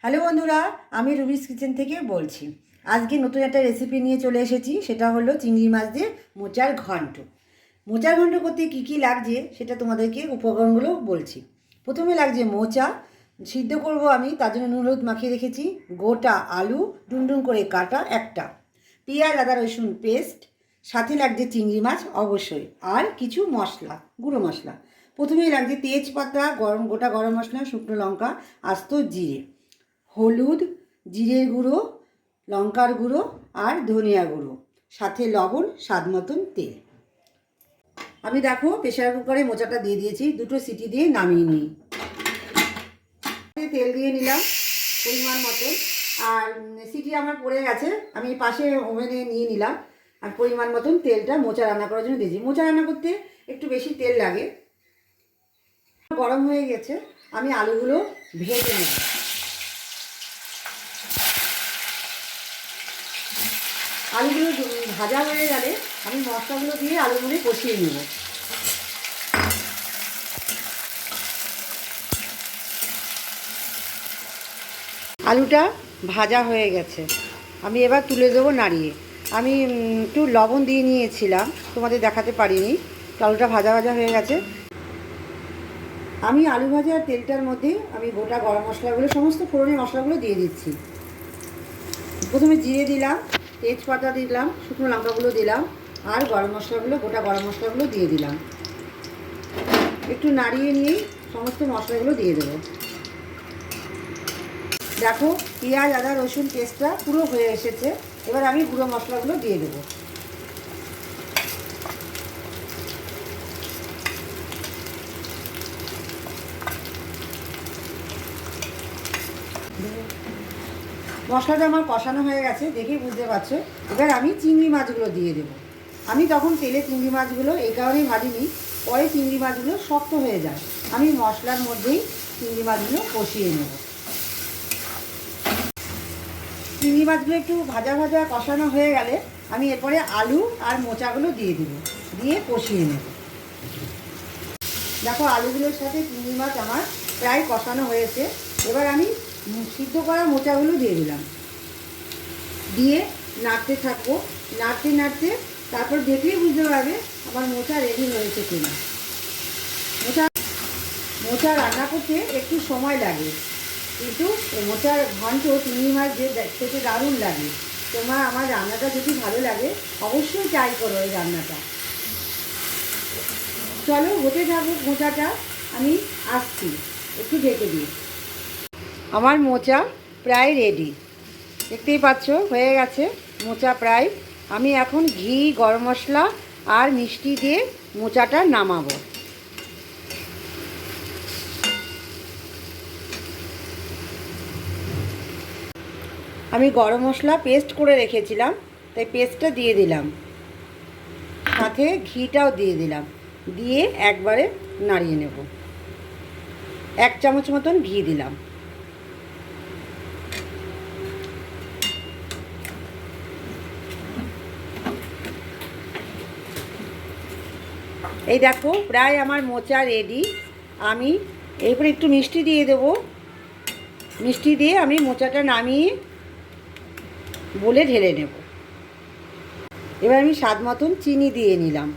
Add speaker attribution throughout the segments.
Speaker 1: Hello বন্ধুরা, আমি রুবিস kitchen থেকে বলছি। আজকে নতুন একটা রেসিপি নিয়ে চলে এসেছি। সেটা হলো চিংড়ি মাছ দিয়ে মোচার ঘন্ট। মোচার ঘন্ট করতে কী কী লাগছে সেটা তোমাদেরকে উপকরণগুলো বলছি। প্রথমে লাগছে মোচা, সিদ্ধ করব আমি, তার জন্য নুন হলুদ মাখিয়ে রেখেছি। গোটা আলু ডুনডুন করে কাটা একটা, পেঁয়াজ আদা রসুন পেস্ট, সাথে লাগছে চিংড়ি মাছ অবশ্যই, আর কিছু মশলা, গুঁড়ো মশলা। প্রথমেই লাগছে তেজপাতা, গোটা গরম মশলা, শুকনো লঙ্কা, আস্ত জিরে, হলুদ, জিরের গুঁড়ো, লঙ্কার গুঁড়ো আর ধনিয়া গুঁড়ো, সাথে লবণ, স্বাদ মতন তেল। আমি দেখো প্রেশার কুকারে মোচাটা দিয়ে দিয়েছি, দুটো সিটি দিয়ে নামিয়ে নিই। তেল দিয়ে নিলাম পরিমাণ মতন, আর সিটি আমার পড়ে গেছে, আমি পাশে ওভেনে নিয়ে নিলাম। আর পরিমাণ মতন তেলটা মোচা রান্না করার জন্য দিয়েছি। মোচা রান্না করতে একটু বেশি তেল লাগে। গরম হয়ে গেছে, আমি আলুগুলো ভেজে নেব। আলুগুলো ভাজা হয়ে গেলে আমি মশলাগুলো দিয়ে আলুগুলো কষিয়ে নেব। আলুটা ভাজা হয়ে গেছে, আমি এবার তুলে দেবো নাড়িয়ে। আমি একটু লবণ দিয়ে নিয়েছিলাম, তোমাদের দেখাতে পারিনি। আলুটা ভাজা ভাজা হয়ে গেছে। আমি আলু ভাজা তেলটার মধ্যে আমি গোটা গরম মশলাগুলো, সমস্ত ফোড়নের মশলাগুলো দিয়ে দিচ্ছি। প্রথমে জিরে দিলাম, তেজপাতা দিলাম, শুকনো লঙ্কাগুলো দিলাম, আর গরম মশলাগুলো, গোটা গরম মশলাগুলো দিয়ে দিলাম। একটু নাড়িয়ে নিয়ে সমস্ত মশলাগুলো দিয়ে দেবো। দেখো পেঁয়াজ আদা রসুন পেস্টটা পুরো হয়ে এসেছে। এবার আমি গুঁড়ো মশলাগুলো দিয়ে দেবো। মশলাটা আমার কষানো হয়ে গেছে, দেখেই বুঝতে পারছো। এবার আমি চিংড়ি মাছগুলো দিয়ে দেবো। আমি তখন তেলে চিংড়ি মাছগুলো এই কারণেই ভাজিনি, পরে চিংড়ি মাছগুলো শক্ত হয়ে যায়। আমি মশলার মধ্যেই চিংড়ি মাছগুলো কষিয়ে নেব। চিংড়ি মাছগুলো একটু ভাজা ভাজা কষানো হয়ে গেলে আমি এরপরে আলু আর মোচাগুলো দিয়ে দেবো, দিয়ে কষিয়ে নেব। দেখো আলুগুলোর সাথে চিংড়ি মাছ আমার প্রায় কষানো হয়েছে। এবার আমি সিদ্ধ করা মোচাগুলো দিয়ে দিলাম, দিয়ে নাড়তে থাকবো। নাড়তে নাড়তে তারপর দেখলেই বুঝতে পারবে আমার মোচা রেডি হয়েছে কিনা। মোচা রান্না করতে একটু সময় লাগে, কিন্তু মোচার ঘন্ট চিংড়ি মাছ যে খেতে দারুণ লাগে। তোমার আমার রান্নাটা যদি ভালো লাগে অবশ্যই ট্রাই করো এই রান্নাটা। চলো হতে থাকুক মোচাটা, আমি আসছি, একটু ঢেকে দিই। আমার মোচা প্রায় রেডি, দেখতেই পাচ্ছ হয়ে গেছে মোচা প্রায়। আমি এখন ঘি, গরম মশলা আর মিষ্টি দিয়ে মোচাটা নামাবো। আমি গরম মশলা পেস্ট করে রেখেছিলাম, তাই পেস্টটা দিয়ে দিলাম, সাথে ঘিটাও দিয়ে দিলাম, দিয়ে একবারে নাড়িয়ে নেব। 1 চামচ মতন ঘি দিলাম। এই দেখো প্রায় আমার মোচা রেডি। আমি এরপরে একটু মিষ্টি দিয়ে দেবো। মিষ্টি দিয়ে আমি মোচাটা নামিয়ে বলে ঢেলে নেব। এবার আমি স্বাদ মতন চিনি দিয়ে নিলাম,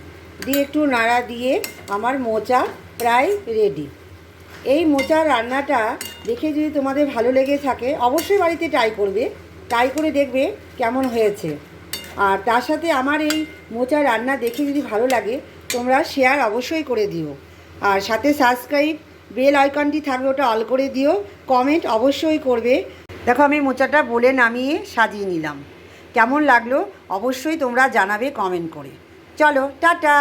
Speaker 1: দিয়ে একটু নাড়া দিয়ে আমার মোচা প্রায় রেডি। এই মোচার রান্নাটা দেখে যদি তোমাদের ভালো লেগে থাকে অবশ্যই বাড়িতে ট্রাই করবে, ট্রাই করে দেখবে কেমন হয়েছে। আর তার সাথে আমার এই মোচা রান্না দেখে যদি ভালো লাগে তোমরা শেয়ার অবশ্যই করে দিও, আর সাথে সাবস্ক্রাইব বেল আইকনটি থাকবে ওটা অল করে দিও। কমেন্ট অবশ্যই করবে। দেখো আমি মোচাটা বলে নামিয়ে সাজিয়ে নিলাম, কেমন লাগলো অবশ্যই তোমরা জানাবে কমেন্ট করে। চলো টাটা।